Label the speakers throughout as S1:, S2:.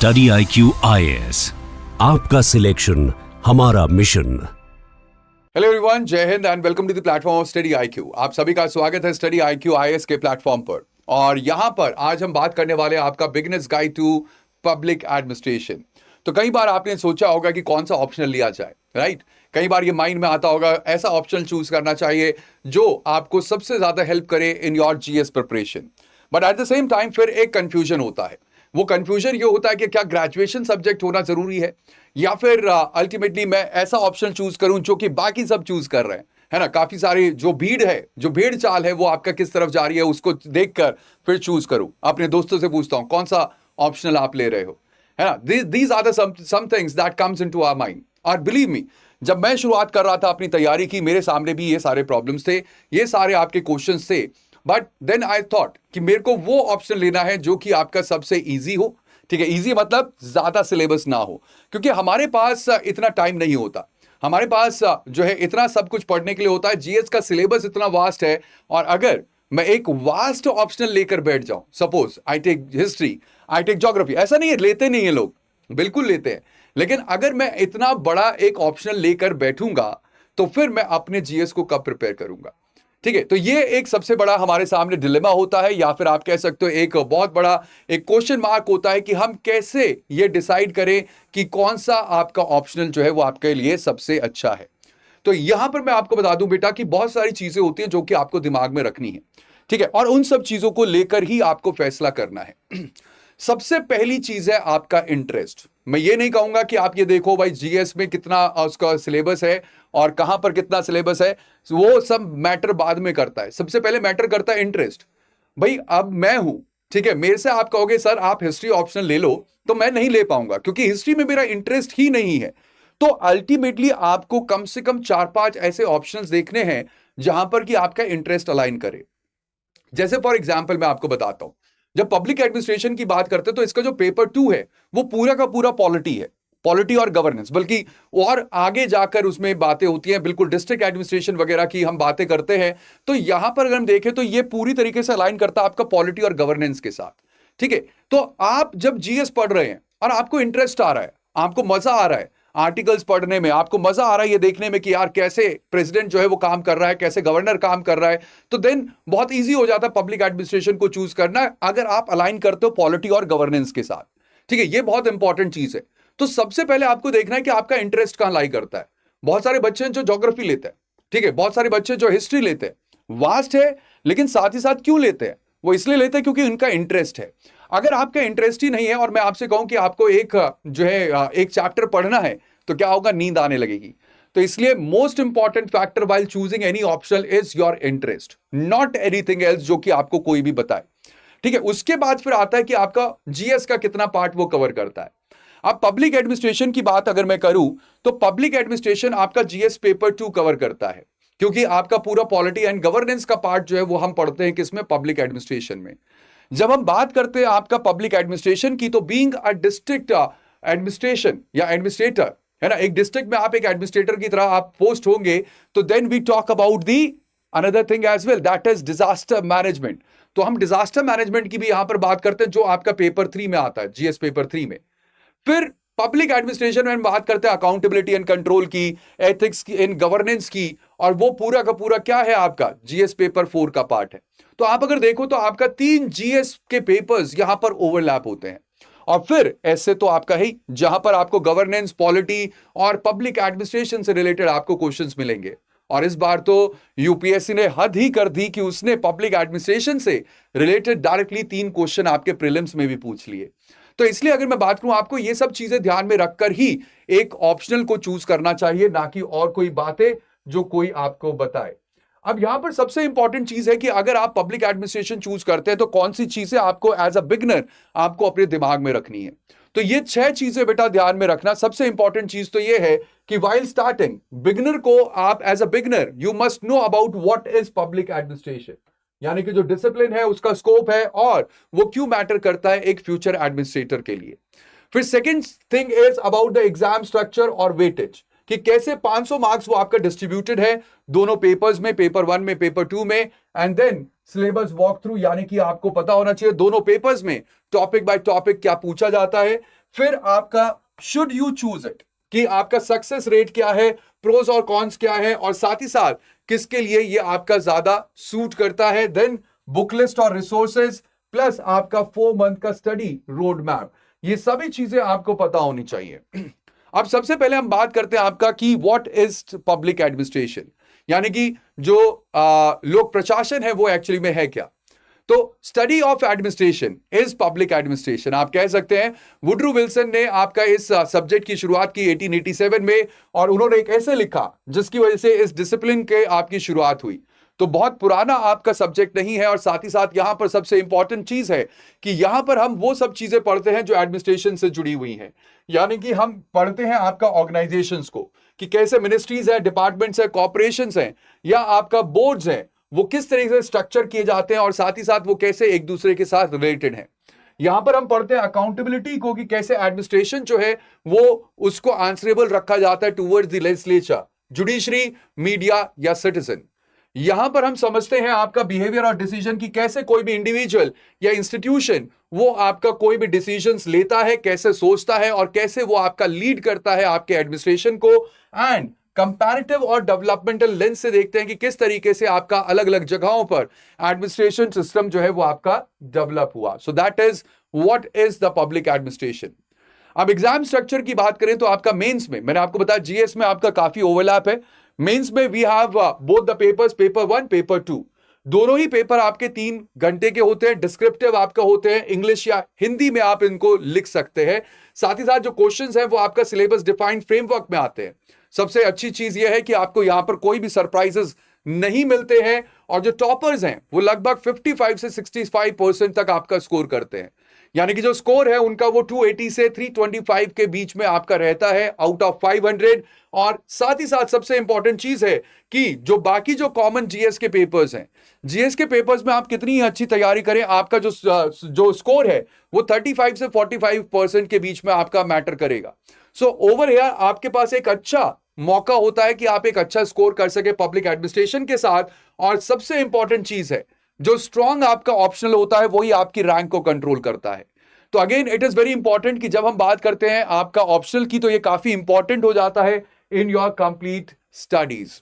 S1: Study IQ IAS, आपका selection हमारा मिशन।
S2: हेलो एवरीवन, जय हिंद and welcome to the platform of study IQ। आप सभी का स्वागत है स्टडी IQ IAS के प्लेटफॉर्म पर। और यहां पर आज हम बात करने वाले हैं आपका beginners guide to public administration. तो कई बार आपने सोचा होगा कि कौन सा ऑप्शनल लिया जाए, राइट? कई बार ये माइंड में आता होगा ऐसा ऑप्शनल चूज करना चाहिए जो आपको सबसे ज्यादा हेल्प करे in your GS preparation. But at the same time फिर एक कंफ्यूजन होता है। वो कंफ्यूजन ये होता है कि क्या ग्रेजुएशन सब्जेक्ट होना जरूरी है या फिर अल्टीमेटली मैं ऐसा ऑप्शन चूज करूं जो कि बाकी सब चूज कर रहे हैं, है ना? काफी सारी जो भीड़ है, जो भेड़ चाल है, वो आपका किस तरफ जा रही है उसको देखकर फिर चूज करूं। अपने दोस्तों से पूछता हूं कौन सा ऑप्शनल आप ले रहे हो, है ना? These are the some things that comes into our mind. और बिलीव मी, जब मैं शुरुआत कर रहा था अपनी तैयारी की, मेरे सामने भी ये सारे प्रॉब्लम्स थे, ये सारे आपके क्वेश्चंस थे। बट देन आई थॉट कि मेरे को वो ऑप्शन लेना है जो कि आपका सबसे इजी हो। ठीक है, इजी मतलब ज्यादा सिलेबस ना हो, क्योंकि हमारे पास इतना टाइम नहीं होता। हमारे पास जो है इतना सब कुछ पढ़ने के लिए होता है। GS का सिलेबस इतना वास्ट है, और अगर मैं एक वास्ट ऑप्शनल लेकर बैठ जाऊं, suppose I take history, I take geography, ऐसा नहीं है लेते नहीं है लोग, बिल्कुल लेते हैं। लेकिन अगर मैं इतना बड़ा एक ऑप्शनल लेकर बैठूंगा तो फिर मैं अपने GS को कब प्रिपेयर करूंगा? ठीक है, तो ये एक सबसे बड़ा हमारे सामने डिलेमा होता है, या फिर आप कह सकते हो एक बहुत बड़ा एक क्वेश्चन मार्क होता है कि हम कैसे ये डिसाइड करें कि कौन सा आपका ऑप्शनल जो है वो आपके लिए सबसे अच्छा है। तो यहां पर मैं आपको बता दूं बेटा कि बहुत सारी चीजें होती हैं जो कि आपको दिमाग में रखनी है, ठीक है, और उन सब चीजों को लेकर ही आपको फैसला करना है। सबसे पहली चीज है आपका इंटरेस्ट। मैं ये नहीं कहूंगा कि आप ये देखो भाई GS में कितना उसका सिलेबस है और कहां पर कितना सिलेबस है, वो सब मैटर बाद में करता है। सबसे पहले मैटर करता है इंटरेस्ट। भाई अब मैं हूं, ठीक है, मेरे से आप कहोगे सर आप हिस्ट्री ऑप्शनल ले लो, तो मैं नहीं ले पाऊंगा क्योंकि हिस्ट्री में मेरा इंटरेस्ट ही नहीं है। तो अल्टीमेटली आपको कम से कम 4-5 ऐसे ऑप्शंस देखने हैं जहां पर कि आपका इंटरेस्ट अलाइन करे। जैसे फॉर एग्जाम्पल मैं आपको बताता हूं, जब पब्लिक एडमिनिस्ट्रेशन की बात करते हैं तो इसका जो पेपर 2 है वो पूरा का पूरा पॉलिटी है, पॉलिटी और गवर्नेंस। बल्कि और आगे जाकर उसमें बातें होती हैं, बिल्कुल डिस्ट्रिक्ट एडमिनिस्ट्रेशन वगैरह की हम बातें करते हैं। तो यहां पर अगर हम देखें तो ये पूरी तरीके से अलाइन करता है आपका पॉलिटी और गवर्नेंस के साथ। ठीक है, तो आप जब GS पढ़ रहे हैं और आपको इंटरेस्ट आ रहा है, आपको मजा आ रहा है आर्टिकल्स पढ़ने में, आपको मजा आ रहा है ये देखने में कि यार कैसे प्रेसिडेंट जो है वो काम कर रहा है, कैसे गवर्नर काम कर रहा है, तो देन बहुत इजी हो जाता है पब्लिक एडमिनिस्ट्रेशन को चूज करना अगर आप अलाइन करते हो पॉलिटी और गवर्नेंस के साथ। ठीक है, ये बहुत इंपॉर्टेंट चीज है। तो सबसे पहले आपको देखना है कि आपका इंटरेस्ट कहां लाई करता है। बहुत सारे बच्चे हैं जो ज्योग्राफी लेते हैं, ठीक है, बहुत सारे बच्चे जो हिस्ट्री लेते हैं, वास्ट है, लेकिन साथ ही साथ क्यों लेते हैं? वो इसलिए लेते हैं क्योंकि उनका इंटरेस्ट है। अगर आपका इंटरेस्ट ही नहीं है और मैं आपसे कहूं कि आपको एक जो है एक चैप्टर पढ़ना है, तो क्या होगा? नींद आने लगेगी। तो इसलिए most important factor while choosing any optional is your interest, not anything else जो कि आपको कोई भी बताए। ठीक है, उसके बाद फिर आता है कि आपका GS का कितना पार्ट वो कवर करता है। अब पब्लिक एडमिनिस्ट्रेशन की बात अगर मैं करूं तो पब्लिक एडमिनिस्ट्रेशन आपका GS पेपर 2 कवर करता है, क्योंकि आपका पूरा पॉलिटी एंड गवर्नेंस का पार्ट जो है वो हम पढ़ते हैं किसमें? पब्लिक एडमिनिस्ट्रेशन में। जब हम बात करते हैं आपका पब्लिक एडमिनिस्ट्रेशन की, तो बीइंग अ डिस्ट्रिक्ट एडमिनिस्ट्रेशन या एडमिनिस्ट्रेटर, है ना, एक डिस्ट्रिक्ट में आप एक एडमिनिस्ट्रेटर की तरह आप पोस्ट होंगे, तो then we talk about the another thing as well, that is disaster management. तो हम डिजास्टर मैनेजमेंट की भी यहां पर बात करते हैं जो आपका पेपर 3 में आता है, GS पेपर 3 में। फिर पब्लिक एडमिनिस्ट्रेशन में हम बात करते हैं अकाउंटेबिलिटी एंड कंट्रोल की, एथिक्स की, इन गवर्नेंस की, और वो पूरा का पूरा क्या है? आपका GS पेपर 4 का पार्ट है। तो आप अगर देखो तो आपका 3 GS के पेपर्स यहां पर ओवरलैप होते हैं। और फिर ऐसे तो आपका ही जहां पर आपको गवर्नेंस, पॉलिटी और पब्लिक एडमिनिस्ट्रेशन से रिलेटेड आपको क्वेश्चंस मिलेंगे। और इस बार तो UPSC ने हद ही कर दी कि उसने पब्लिक एडमिनिस्ट्रेशन से रिलेटेड डायरेक्टली 3 क्वेश्चन आपके प्रीलिम्स में भी पूछ लिए। तो इसलिए अगर मैं बात करूं, आपको ये सब चीजें ध्यान में रखकर ही एक ऑप्शनल को चूज करना चाहिए, ना कि और कोई बातें जो कोई आपको बताए। अब यहां पर सबसे इंपॉर्टेंट चीज है कि अगर आप पब्लिक एडमिनिस्ट्रेशन चूज करते हैं तो कौन सी चीजें आपको एज अ बिगनर आपको अपने दिमाग में रखनी है। तो ये 6 चीजें बेटा ध्यान में रखना। सबसे इंपॉर्टेंट चीज तो ये है कि व्हाइल स्टार्टिंग, बिगनर को आप as a beginner you must know about what is public administration, यानी कि जो डिसिप्लिन है, उसका स्कोप है, और वो क्यों मैटर करता है एक फ्यूचर एडमिनिस्ट्रेटर के लिए। फिर second thing is about the exam structure और वेटेज, कि कैसे 500 मार्क्स वो आपका डिस्ट्रीब्यूटेड है दोनों पेपर्स में, पेपर 1 में, पेपर 2 में। And then syllabus walk through, यानी कि आपको पता होना चाहिए दोनों पेपर्स में टॉपिक बाय टॉपिक क्या पूछा जाता है। फिर आपका शुड यू चूज इट, कि आपका सक्सेस रेट क्या है, प्रोज और कॉन्स क्या है, और साथ ही साथ किसके लिए ये आपका ज्यादा सूट करता है। देन बुक लिस्ट और रिसोर्सेज प्लस आपका 4 मंथ का स्टडी रोड मैप, ये सभी चीजें आपको पता होनी चाहिए। अब सबसे पहले हम बात करते हैं आपका कि व्हाट इज पब्लिक एडमिनिस्ट्रेशन, यानी कि जो लोक प्रशासन है वो एक्चुअली में है क्या। तो study of administration is public administration, आप कह सकते हैं। वुड्रो विल्सन ने आपका इस सब्जेक्ट की शुरुआत की 1887 में, और उन्होंने एक ऐसे लिखा जिसकी वजह से इस डिसिप्लिन के आपकी शुरुआत हुई। तो बहुत पुराना आपका सब्जेक्ट नहीं है, और साथ ही साथ यहां पर सबसे इंपॉर्टेंट चीज है कि यहां पर हम वो सब चीजें पढ़ते हैं जो एडमिनिस्ट्रेशन से जुड़ी हुई हैं। यानी कि हम पढ़ते हैं आपका ऑर्गेनाइजेशंस को, कि कैसे मिनिस्ट्रीज है, डिपार्टमेंट्स है, कॉर्पोरेशंस हैं, या आपका बोर्ड्स हैं, वो किस तरीके से स्ट्रक्चर किए जाते हैं, और साथ ही साथ वो कैसे एक दूसरे के साथ रिलेटेड हैं। यहां पर हम पढ़ते हैं अकाउंटेबिलिटी को, कि कैसे एडमिनिस्ट्रेशन जो है वो उसको आंसरेबल रखा जाता है towards the legislature, judiciary, media या सिटीजन। यहां पर हम समझते हैं आपका बिहेवियर और डिसीजन, की कैसे कोई भी इंडिविजुअल या इंस्टीट्यूशन वो आपका कोई भी डिसीजंस लेता है, कैसे सोचता है, और कैसे वो आपका लीड करता है आपके एडमिनिस्ट्रेशन को। एंड कंपैरेटिव और डेवलपमेंटल लेंस से देखते हैं कि किस तरीके से आपका अलग अलग जगहों पर एडमिनिस्ट्रेशन सिस्टम जो है वो आपका डेवलप हुआ। So that is what is the public administration. अब एग्जाम स्ट्रक्चर की बात करें तो आपका मेंस में, मैंने आपको बताया जीएस में आपका काफी ओवरलैप है। मेंस में we have both the papers, paper 1, paper 2, दोनों ही पेपर आपके 3 घंटे के होते हैं। डिस्क्रिप्टिव आपका होते हैं, इंग्लिश या हिंदी में आप इनको लिख सकते हैं। साथ ही साथ जो क्वेश्चंस हैं वो आपका सिलेबस डिफाइंड फ्रेमवर्क में आते हैं। सबसे अच्छी चीज यह है कि आपको यहां पर कोई भी सरप्राइजेस नहीं मिलते हैं, और जो टॉपर्स हैं वो लगभग 55 से 65% तक आपका स्कोर करते हैं। यानी कि जो स्कोर है उनका वो 280 से 325 के बीच में आपका रहता है आउट ऑफ 500। और साथ ही साथ सबसे इंपॉर्टेंट चीज है कि जो बाकी जो कॉमन जीएस के पेपर्स हैं, जीएस के पेपर्स में आप कितनी अच्छी तैयारी करें, आपका जो स्कोर है वो 35 से 45% के बीच में आपका मैटर करेगा। सो ओवर हियर आपके पास एक अच्छा मौका होता है कि आप एक अच्छा स्कोर कर सके पब्लिक एडमिनिस्ट्रेशन के साथ। और सबसे इंपॉर्टेंट चीज है, जो स्ट्रांग आपका ऑप्शनल होता है वही आपकी रैंक को कंट्रोल करता है। तो again it is very important कि जब हम बात करते हैं आपका ऑप्शनल की, तो ये काफी इंपॉर्टेंट हो जाता है इन योर कंप्लीट स्टडीज।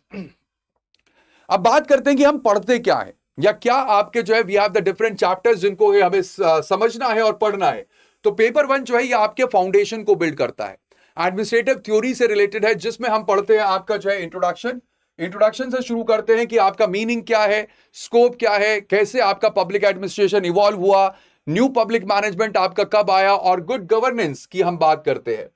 S2: अब बात करते हैं कि हम पढ़ते क्या है, या क्या आपके जो है we have the different chapters जिनको हमें समझना है और पढ़ना है। तो पेपर 1 जो है ये आपके फाउंडेशन को बिल्ड करता है, एडमिनिस्ट्रेटिव थ्योरी से रिलेटेड है, जिसमें हम पढ़ते हैं आपका जो है इंट्रोडक्शन से शुरू करते हैं कि आपका मीनिंग क्या है, स्कोप क्या है, कैसे आपका पब्लिक एडमिनिस्ट्रेशन इवॉल्व हुआ, न्यू पब्लिक मैनेजमेंट आपका कब आया, और गुड गवर्नेंस की हम बात करते हैं।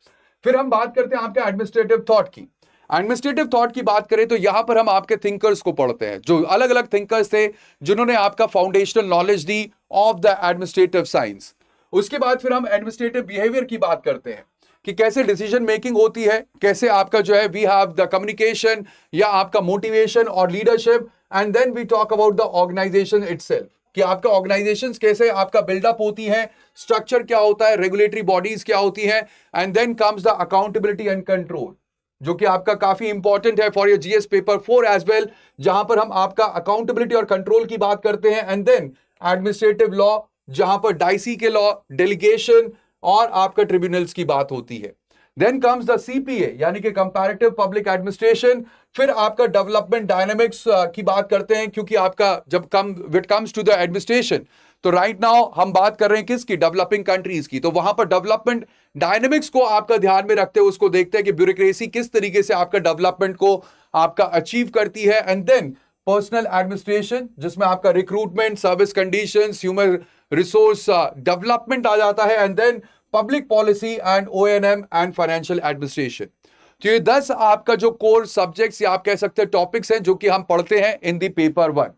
S2: फिर हम बात करते हैं आपके एडमिनिस्ट्रेटिव थॉट की। एडमिनिस्ट्रेटिव थॉट की बात करें तो यहां पर हम आपके थिंकर्स को पढ़ते हैं, जो अलग अलग थिंकर्स थे जिन्होंने आपका foundational knowledge the of the administrative science. उसके बाद फिर हम एडमिनिस्ट्रेटिव बिहेवियर की बात करते हैं कि कैसे डिसीजन मेकिंग होती है, कैसे आपका जो है वी हैव द कम्युनिकेशन या आपका मोटिवेशन और leadership. And then we talk about the organisation itself, कि आपका ऑर्गेनाइजेशन कैसे आपका बिल्डअप होती है, स्ट्रक्चर क्या होता है, रेगुलेटरी बॉडीज क्या होती है। And then comes the accountability and control, जो कि आपका काफी इंपॉर्टेंट है for your GS paper 4 as well, जहां पर हम आपका अकाउंटेबिलिटी और कंट्रोल की बात करते हैं। एंड देन एडमिनिस्ट्रेटिव लॉ, जहां पर डाइसी के लॉ, डेलीगेशन और आपका ट्रिब्यूनल्स की बात होती है। देन कम्स द सीपीए, यानी कि कंपैरेटिव पब्लिक एडमिनिस्ट्रेशन। फिर आपका डेवलपमेंट डायनामिक्स की बात करते हैं, क्योंकि आपका जब it comes to the administration, तो राइट नाउ हम बात कर रहे हैं किसकी, डेवलपिंग कंट्रीज की। तो वहां पर डेवलपमेंट डायनामिक्स को आपका ध्यान में रखते हुए उसको देखते हैं कि ब्यूरोक्रेसी किस तरीके से आपका डेवलपमेंट को आपका अचीव करती है। एंड देन पर्सनल एडमिनिस्ट्रेशन, जिसमें आपका recruitment, service conditions, human resource development आ जाता है। And then public policy and ओएनएम एंड फाइनेंशियल एडमिनिस्ट्रेशन। तो ये 10 आपका जो कोर सब्जेक्ट्स या आप कह सकते हैं टॉपिक्स हैं जो कि हम पढ़ते हैं इन दी पेपर 1।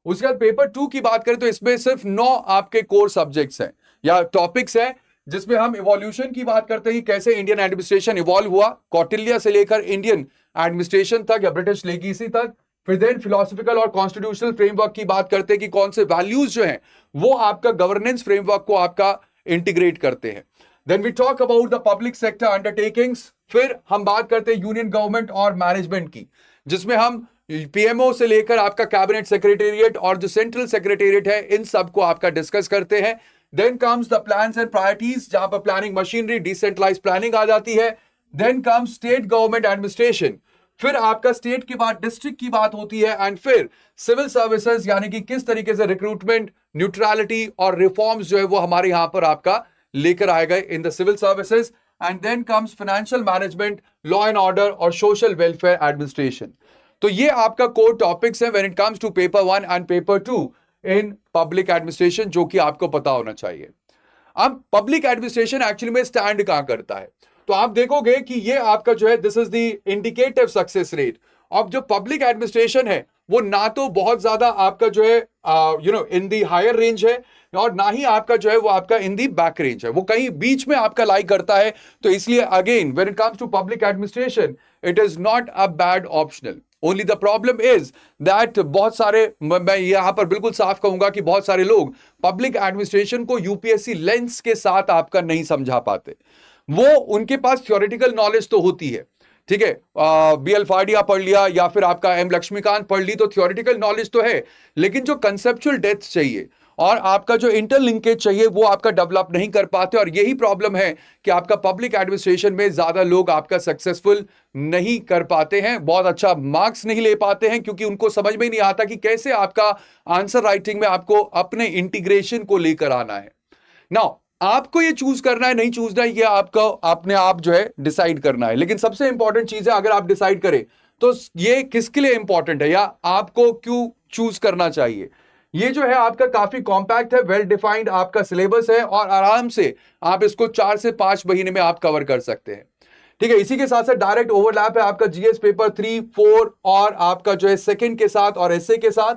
S2: उसके बाद पेपर 2 की बात करें तो इसमें सिर्फ 9 आपके कोर सब्जेक्ट्स हैं या टॉपिक्स हैं, जिसमें हम इवोल्यूशन की बात करते हैं कि कैसे इंडियन एडमिनिस्ट्रेशन इवॉल्व हुआ, कौटिल्य से लेकर इंडियन एडमिनिस्ट्रेशन तक या ब्रिटिश लेगेसी तक। फिर देन फिलोसफिकल और कॉन्स्टिट्यूशनल फ्रेमवर्क की बात करते हैं कि कौन से वैल्यूज जो हैं वो आपका गवर्नेंस फ्रेमवर्क को आपका इंटीग्रेट करते हैं। Then we talk about the public sector undertakings. फिर हम बात करते हैं यूनियन गवर्नमेंट और मैनेजमेंट की, जिसमें हम पीएमओ से लेकर आपका कैबिनेट सेक्रेटेरिएट और जो सेंट्रल सेक्रेटेरिएट है इन सब को आपका डिस्कस करते हैं। Then comes the plans and priorities, जहां पर प्लानिंग मशीनरी, डिसेंट्रलाइज प्लानिंग आ जाती है। Then comes state government administration, फिर आपका स्टेट के बाद डिस्ट्रिक्ट की बात होती है, एंड फिर सिविल सर्विसेज, यानी कि किस तरीके से रिक्रूटमेंट, न्यूट्रलिटी और रिफॉर्म्स जो है वो हमारे यहां पर आपका लेकर आए गए in the civil services. And then comes financial management, law and order और सोशल वेलफेयर एडमिनिस्ट्रेशन। तो ये आपका कोर टॉपिक्स है when it comes to paper 1 and paper 2 in public administration, जो कि आपको पता होना चाहिए। अब पब्लिक एडमिनिस्ट्रेशन एक्चुअली में स्टैंड कहां करता है, तो आप देखोगे कि ये आपका जो है this is the indicative success rate. अब जो पब्लिक एडमिनिस्ट्रेशन है वो ना तो बहुत ज्यादा आपका जो है इन दी हायर रेंज है, और ना ही आपका जो है वो आपका इन दी बैक रेंज है, वो कहीं बीच में आपका लाई करता है। तो इसलिए again when it comes to public administration it is not a bad optional. Only the problem is that बहुत सारे, मैं यहां पर बिल्कुल साफ कहूंगा कि बहुत सारे लोग पब्लिक एडमिनिस्ट्रेशन को यूपीएससी लेंस के साथ आपका नहीं समझा पाते। वो उनके पास थ्योरेटिकल नॉलेज तो होती है, ठीक है, BL फाडिया पढ़ लिया या फिर आपका M लक्ष्मीकांत पढ़ ली, तो थ्योरेटिकल नॉलेज तो है, लेकिन जो कंसेप्चुअल डेप्थ चाहिए और आपका जो इंटरलिंकेज चाहिए वो आपका डेवलप नहीं कर पाते। और यही प्रॉब्लम है कि आपका पब्लिक एडमिनिस्ट्रेशन में ज्यादा लोग आपका सक्सेसफुल नहीं कर पाते हैं, बहुत अच्छा मार्क्स नहीं ले पाते हैं, क्योंकि उनको समझ में नहीं आता कि कैसे आपका आंसर राइटिंग में आपको अपने इंटीग्रेशन को लेकर आना है। नाउ आपको ये चूज करना है नहीं चूजना है, ये आपका अपने आप जो है डिसाइड करना है। लेकिन सबसे इंपॉर्टेंट चीज है, अगर आप डिसाइड करें तो ये किसके लिए इंपॉर्टेंट है या आपको क्यों चूज करना चाहिए। ये जो है आपका काफी कॉम्पैक्ट है, वेल डिफाइंड आपका सिलेबस है, और आराम से आप इसको 4 से 5 महीने में आप कवर कर सकते हैं, ठीक है। इसी के साथ साथ डायरेक्ट ओवरलैप है आपका जीएस पेपर 3, 4 और आपका जो है सेकंड के साथ और एसए के साथ।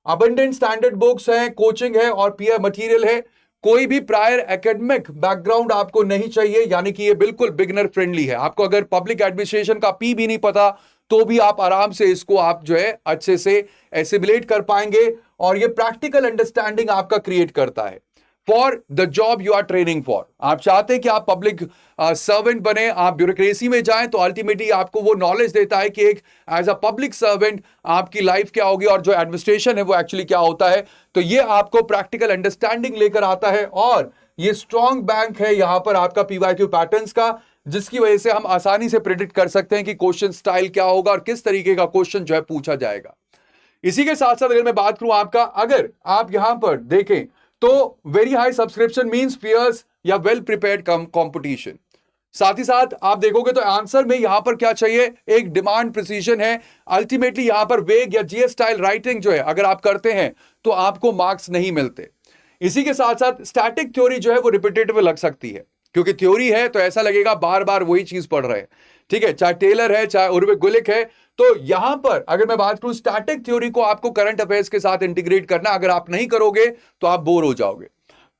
S2: अबंडेंट स्टैंडर्ड बुक्स है, कोचिंग है और पीआर मटेरियल है। कोई भी प्रायर एकेडमिक बैकग्राउंड आपको नहीं चाहिए, यानी कि ये बिल्कुल बिगिनर फ्रेंडली है। आपको अगर पब्लिक एडमिनिस्ट्रेशन का पी भी नहीं पता तो भी आप आराम से इसको आप जो है अच्छे से एसिमुलेट कर पाएंगे, और ये प्रैक्टिकल अंडरस्टैंडिंग आपका क्रिएट करता है for the job you are training for. आप चाहते हैं कि आप पब्लिक सर्वेंट बने, आप ब्यूरोक्रेसी में जाएं, तो अल्टीमेटली आपको वो नॉलेज देता है कि एक एज अ पब्लिक सर्वेंट आपकी लाइफ क्या होगी और जो एडमिनिस्ट्रेशन है वो एक्चुअली क्या होता है। तो ये आपको प्रैक्टिकल अंडरस्टैंडिंग लेकर आता है, और ये स्ट्रॉन्ग बैंक है यहां पर आपका पीवाईक्यू पैटर्न्स का, जिसकी वजह से हम आसानी से प्रेडिक्ट कर सकते हैं कि क्वेश्चन स्टाइल क्या होगा और किस तरीके का क्वेश्चन जो है पूछा जाएगा। इसी के साथ साथ अगर मैं बात करूं आपका, अगर आप यहां पर देखें तो very high subscription means fierce या वेल प्रिपेयर्ड कंपटीशन। साथ ही साथ आप देखोगे तो आंसर में यहां पर क्या चाहिए, एक डिमांड प्रिसीजन है। अल्टीमेटली यहां पर वेग या जीएस स्टाइल राइटिंग जो है अगर आप करते हैं तो आपको मार्क्स नहीं मिलते। इसी के साथ साथ स्टैटिक थ्योरी जो है वो रिपीटेटिव लग सकती है, क्योंकि थ्योरी है तो ऐसा लगेगा बार बार वही चीज पढ़ रहे हैं, ठीक है, चाहे टेलर है चाहे उर्विक गुलिक है। तो यहां पर अगर मैं बात करूं स्टैटिक थ्योरी को आपको करंट अफेयर्स के साथ इंटीग्रेट करना, अगर आप नहीं करोगे तो आप बोर हो जाओगे।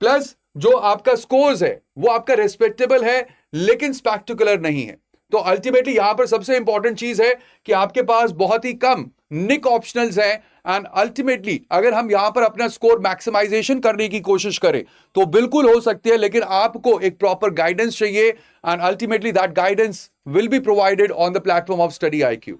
S2: प्लस जो आपका स्कोर्स है वो आपका रेस्पेक्टेबल है लेकिन स्पेक्टिकुलर नहीं है। तो अल्टीमेटली यहां पर सबसे इंपॉर्टेंट चीज है कि आपके पास बहुत ही कम निक ऑप्शनल्स हैं, एंड अल्टीमेटली अगर हम यहां पर अपना स्कोर मैक्सिमाइजेशन करने की कोशिश करें तो बिल्कुल हो सकती है, लेकिन आपको एक प्रॉपर गाइडेंस चाहिए, and ultimately that guidance will be provided on the platform of study IQ,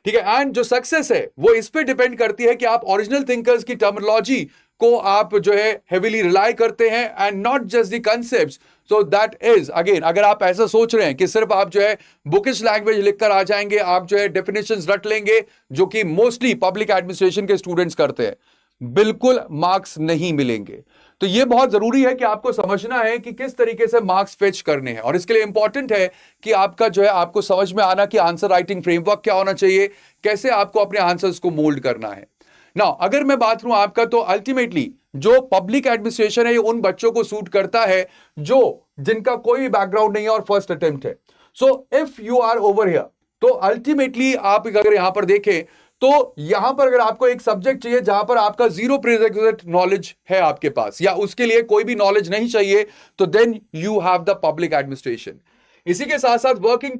S2: ठीक है। एंड जो सक्सेस है वो इस पे डिपेंड करती है कि आप ओरिजिनल थिंकर्स की टर्मिनोलॉजी को आप जो है हेवीली रिलाई करते हैं, and not just the concepts. So that is again, अगर आप ऐसा सोच रहे हैं कि सिर्फ आप जो है बुकिश लैंग्वेज लिखकर आ जाएंगे, आप जो है डेफिनेशंस रट लेंगे, जो कि मोस्टली पब्लिक एडमिनिस्ट्रेशन के स्टूडेंट्स करते हैं, बिल्कुल मार्क्स नहीं मिलेंगे। तो ये बहुत जरूरी है कि आपको समझना है कि किस तरीके से मार्क्स फेच करने हैं, और इसके लिए इंपॉर्टेंट है कि आपका जो है आपको समझ में आना कि आंसर राइटिंग फ्रेमवर्क क्या होना चाहिए, कैसे आपको अपने आंसर्स को मोल्ड करना है। नाउ अगर मैं बात करूं आपका, तो अल्टीमेटली जो पब्लिक एडमिनिस्ट्रेशन है ये उन बच्चों को सूट करता है जो जिनका कोई भी बैकग्राउंड नहीं है और फर्स्ट अटेम्प्ट है। So if you are over here, तो अल्टीमेटली आप अगर यहां पर देखें तो यहां पर अगर आपको एक सब्जेक्ट चाहिए जहां पर आपका जीरो प्रीरेक्विजिट नॉलेज है आपके पास, या उसके लिए कोई भी नॉलेज नहीं चाहिए, तो then you have the public administration. इसी के साथ साथ वर्किंग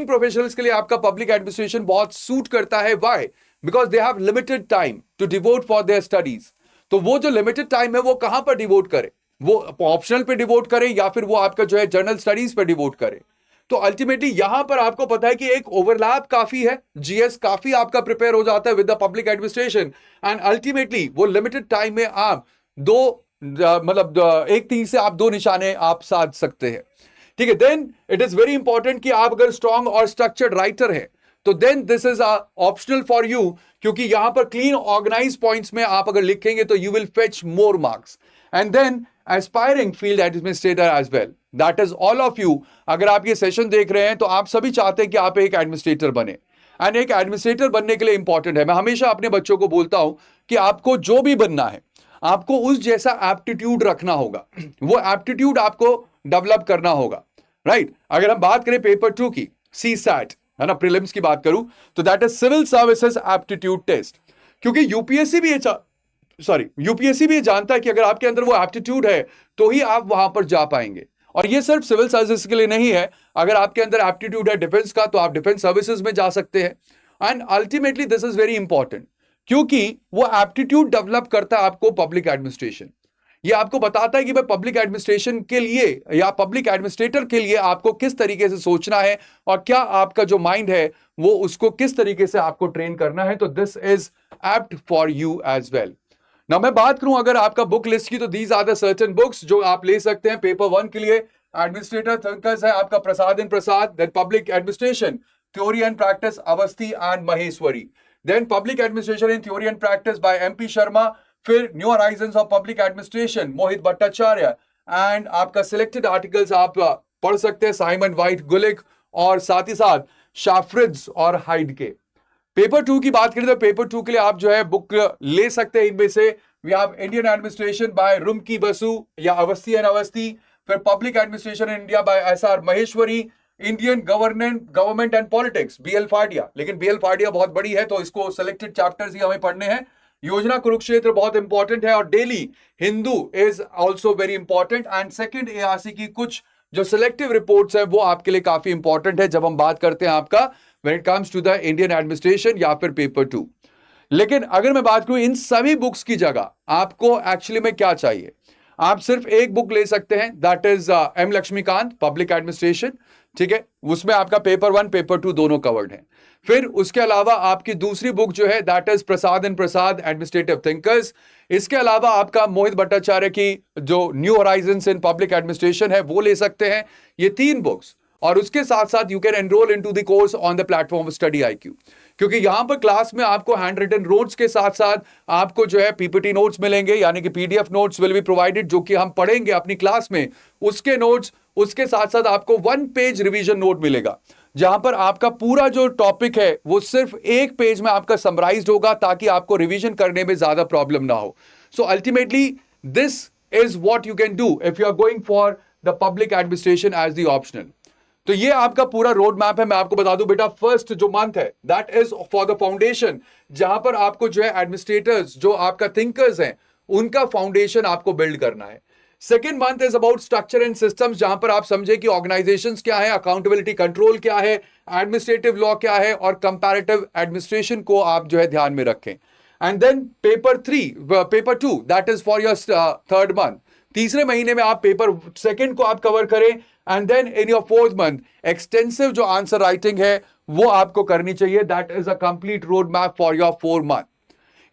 S2: प्रोफेशनल्स के लिए आपका पब्लिक एडमिनिस्ट्रेशन बहुत सूट करता है। Why? Because they have limited time to devote for their studies. तो वो जो लिमिटेड टाइम है वो कहां पर डिवोट करे, वो ऑप्शनल पे डिवोट करे या फिर वो आपका जो है जर्नल स्टडीज पे डिवोट करे। तो अल्टीमेटली यहां पर आपको पता है कि एक ओवरलैप काफी है, जीएस काफी आपका प्रिपेयर हो जाता है with the public administration, and ultimately वो लिमिटेड टाइम में आप 2 मतलब एक तीर से आप दो निशाने आप साध सकते हैं, ठीक है। Then it is very important कि आप अगर स्ट्रॉन्ग और स्ट्रक्चर्ड राइटर हैं तो then this is optional for you, क्योंकि यहां पर क्लीन ऑर्गेनाइज पॉइंट्स में आप अगर लिखेंगे तो you will fetch more marks. And then aspiring field administrator as well, that is all of you. अगर आप ये सेशन देख रहे हैं तो आप सभी चाहते हैं कि आप एक एडमिनिस्ट्रेटर बने, एंड एक एडमिनिस्ट्रेटर बनने के लिए इंपॉर्टेंट है, मैं हमेशा अपने बच्चों को बोलता हूं कि आपको जो भी बनना है आपको उस जैसा एप्टीट्यूड रखना होगा, वो एप्टीट्यूड आपको डेवलप करना होगा, राइट। अगर हम बात करें पेपर 2 की, सी सैट है ना, प्रीलिम्स की बात करूं तो that is civil services aptitude test, क्योंकि यूपीएससी भी ये जानता है कि अगर आपके अंदर वो एप्टीट्यूड है तो ही आप वहां पर जा पाएंगे। और ये सिर्फ सिविल सर्विसेज के लिए नहीं है, अगर आपके अंदर एप्टीट्यूड है डिफेंस का तो आप डिफेंस सर्विसेज में जा सकते हैं। And ultimately this is very important, क्योंकि वो एप्टीट्यूड डेवलप करता है आपको पब्लिक एडमिनिस्ट्रेशन। ये आपको बताता है कि भाई पब्लिक एडमिनिस्ट्रेशन के लिए या पब्लिक एडमिनिस्ट्रेटर के लिए आपको किस तरीके से सोचना है और क्या आपका जो माइंड है वो उसको किस तरीके से आपको ट्रेन करना है। तो this is apt for you as well. ना मैं बात करूं अगर आपका बुक लिस्ट की, तो these are the certain books जो आप ले सकते हैं पेपर 1 के लिए। एडमिनिस्ट्रेटर थिंकर्स है आपका Prasad Prasad, then public administration theory and practice Avasthi and Maheshwari, then public administration in theory and practice by MP Sharma, फिर new horizons of public administration Mohit Bhattacharya, and आपका सिलेक्टेड आर्टिकल्स आप पढ़ सकते हैं साइमन वाइट गुलिक और साथ ही साथ शाफ्रिड्स और हाइड के। पेपर 2 की बात करें तो पेपर 2 के लिए आप जो है बुक ले सकते हैं, इनमें से we have Indian administration by Rumki Basu या अवस्थी एंड अवस्थी, फिर public administration in India by SR Maheshwari, Indian government and politics BL Fadia, लेकिन बीएल फाडिया बहुत बड़ी है तो इसको सिलेक्टेड चैप्टर्स ही हमें पढ़ने हैं। योजना कुरुक्षेत्र बहुत इंपॉर्टेंट है, और daily Hindu is also very important, and second ARC की कुछ जो सिलेक्टिव रिपोर्ट्स है वो आपके लिए काफी इंपॉर्टेंट है जब हम बात करते हैं आपका when it comes to the Indian administration या फिर पेपर 2। लेकिन अगर मैं बात करूं इन सभी बुक्स की जगह आपको एक्चुअली में क्या चाहिए, आप सिर्फ एक बुक ले सकते हैं, that is M Laxmikanth public administration, ठीक है। उसमें आपका पेपर 1 पेपर 2 दोनों कवर्ड हैं। फिर उसके अलावा आपकी दूसरी बुक जो है that is Prasad administrative thinkers. इसके अलावा आपका मोहित भट्टाचार्य की जो न्यू हॉराइजन्स इन पब्लिक एडमिनिस्ट्रेशन है वो ले सकते हैं, ये 3 बुक्स। और उसके साथ साथ you can enrol into the course on the platform of study IQ, क्योंकि यहां पर क्लास में आपको हैंड रिटन नोट्स के साथ साथ आपको जो है पीपीटी नोट्स मिलेंगे, यानी कि PDF notes will be provided, जो कि हम पढ़ेंगे अपनी क्लास में उसके नोट्स। उसके साथ साथ आपको 1 पेज रिवीजन नोट मिलेगा, जहां पर आपका पूरा जो टॉपिक है वो सिर्फ 1 पेज में आपका समराइज्ड होगा, ताकि आपको रिवीजन करने में ज्यादा प्रॉब्लम ना हो। So ultimately this is what you can do if you are going for the public administration as the optional. तो ये आपका पूरा रोड मैप है। मैं आपको बता दूं बेटा, फर्स्ट जो मंथ है that is for the foundation, जहां पर आपको जो है एडमिनिस्ट्रेटर्स जो आपका थिंकर्स हैं उनका फाउंडेशन आपको बिल्ड करना है। Second month is about structure and systems, जहां पर आप समझे कि ऑर्गेनाइजेशंस क्या है, अकाउंटेबिलिटी कंट्रोल क्या है, एडमिनिस्ट्रेटिव लॉ क्या है, और कंपैरेटिव एडमिनिस्ट्रेशन को आप जो है ध्यान में रखें। And then paper 2 that is for your third month, तीसरे महीने में आप पेपर 2 को आप कवर करें। And then in your 4th month extensive जो आंसर राइटिंग है वो आपको करनी चाहिए, that is a complete road map for your 4 month.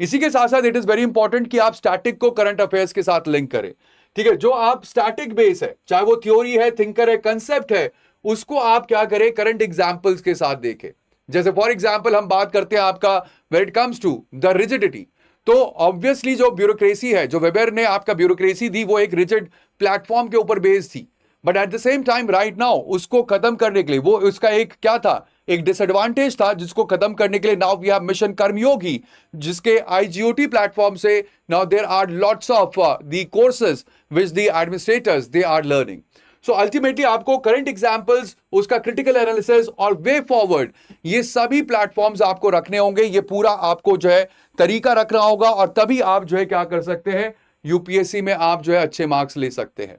S2: इसी के साथ साथ इट इज वेरी इंपॉर्टेंट कि आप स्टैटिक को करंट अफेयर्स के साथ लिंक करें, ठीक है। जो आप स्टैटिक बेस है, चाहे वो थ्योरी है, थिंकर है, कंसेप्ट है, उसको आप क्या करें, करंट एग्जाम्पल्स के साथ देखें। जैसे फॉर एग्जाम्पल हम बात करते हैं आपका when it comes to the rigidity, तो ऑब्वियसली जो ब्यूरोक्रेसी है, जो वेबर ने आपका ब्यूरोक्रेसी दी वो एक रिजिड प्लेटफॉर्म के ऊपर बेस्ड थी, but at the same time right now उसको खत्म करने के लिए वो उसका एक क्या था, एक डिसएडवांटेज था, जिसको खत्म करने के लिए now we have mission Karmayogi, जिसके आईजीओटी प्लेटफॉर्म से now there are lots of the courses which the administrators they are learning. So ultimately आपको करंट एग्जाम्पल्स, उसका क्रिटिकल एनालिसिस और वे फॉरवर्ड, ये सभी प्लेटफॉर्म्स आपको रखने होंगे। ये पूरा आपको जो है तरीका रखना होगा, और तभी आप जो है क्या कर सकते हैं, यूपीएससी में आप जो है अच्छे मार्क्स ले सकते हैं।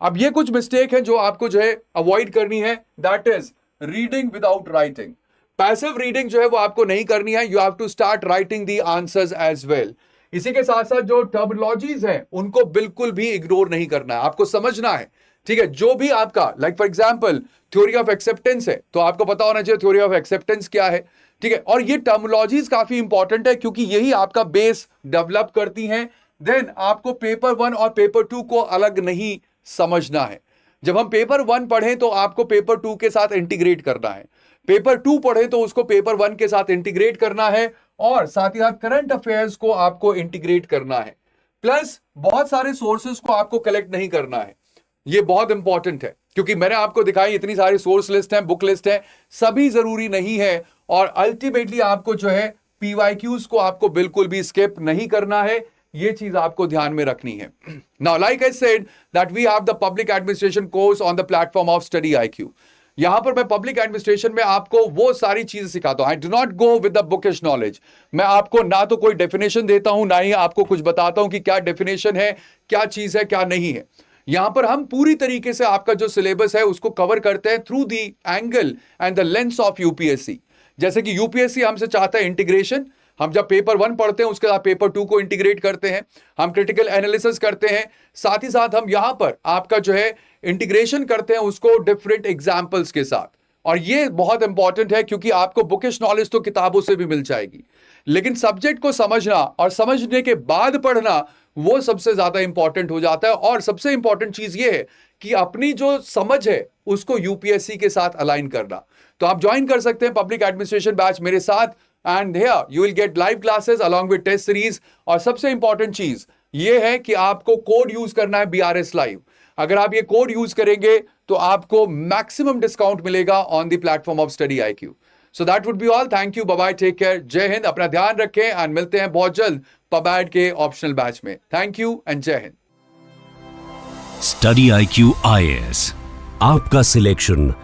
S2: अब ये कुछ मिस्टेक है जो आपको जो है अवॉइड करनी है, that is reading without writing. Passive reading जो है वो आपको नहीं करनी है, you have to start writing the answers as well. इसी के साथ साथ जो टर्मिनोलॉजीज हैं उनको बिल्कुल भी इग्नोर नहीं करना है, आपको समझना है, ठीक है। जो भी आपका like for example theory of acceptance है, तो आपको पता होना चाहिए थ्योरी ऑफ एक्सेप्टेंस क्या है, ठीक है। और ये टर्मिनोलॉजीज काफी इंपॉर्टेंट है, क्योंकि यही आपका बेस डेवलप करती हैं देन आपको पेपर 1 और पेपर 2 को अलग नहीं समझना है। जब हम पेपर 1 पढ़ें तो आपको पेपर 2 के साथ इंटीग्रेट करना है, पेपर 2 पढ़ें तो उसको पेपर 1 के साथ इंटीग्रेट करना है, और साथ ही साथ करंट अफेयर्स को आपको इंटीग्रेट करना है। प्लस बहुत सारे सोर्सेस को आपको कलेक्ट नहीं करना है। ये बहुत इंपॉर्टेंट है, क्योंकि मैंने आपको दिखाई इतनी सारी सोर्स लिस्ट है, बुक लिस्ट है, सभी जरूरी नहीं है, और अल्टीमेटली आपको जो है पीवाईक्यूज को आपको बिल्कुल भी स्किप नहीं करना है। ये चीज आपको ध्यान में रखनी है। Now like I said that we have the public administration course on the platform of study IQ। यहां पर मैं पब्लिक एडमिनिस्ट्रेशन में आपको वो सारी चीजें सिखाता हूं। I do not go with the bookish knowledge. मैं आपको ना तो कोई डेफिनेशन देता हूं, ना ही आपको कुछ बताता हूं कि क्या डेफिनेशन है, क्या चीज है, क्या नहीं है। यहां पर हम पूरी तरीके से आपका जो सिलेबस है उसको कवर करते हैं through the angle and the lens of UPSC. जैसे कि यूपीएससी हमसे चाहता है इंटीग्रेशन। हम जब पेपर 1 पढ़ते हैं उसके बाद पेपर 2 को इंटीग्रेट करते हैं, हम क्रिटिकल एनालिसिस करते हैं, साथ ही साथ हम यहां पर आपका जो है इंटीग्रेशन करते हैं उसको डिफरेंट एग्जाम्पल्स के साथ। और ये बहुत इंपॉर्टेंट है, क्योंकि आपको बुकिश नॉलेज तो किताबों से भी मिल जाएगी, लेकिन सब्जेक्ट को समझना और समझने के बाद पढ़ना वो सबसे ज्यादा इंपॉर्टेंट हो जाता है। और सबसे इंपॉर्टेंट चीज ये है कि अपनी जो समझ है उसको यूपीएससी के साथ अलाइन करना। तो आप ज्वाइन कर सकते हैं पब्लिक एडमिनिस्ट्रेशन बैच मेरे साथ, and here you will get live classes along with test series. और सबसे इंपॉर्टेंट चीज ये है कि आपको कोड यूज करना है BRS लाइव। अगर आप ये कोड यूज करेंगे तो आपको मैक्सिमम डिस्काउंट मिलेगा on the platform of study IQ। So that would be all. Thank you, bye bye, take care, जय हिंद, अपना ध्यान रखें, एंड मिलते हैं बहुत जल्द पबैड के ऑप्शनल बैच में। थैंक यू एंड जय हिंद।
S1: स्टडी IQ IAS, आपका सिलेक्शन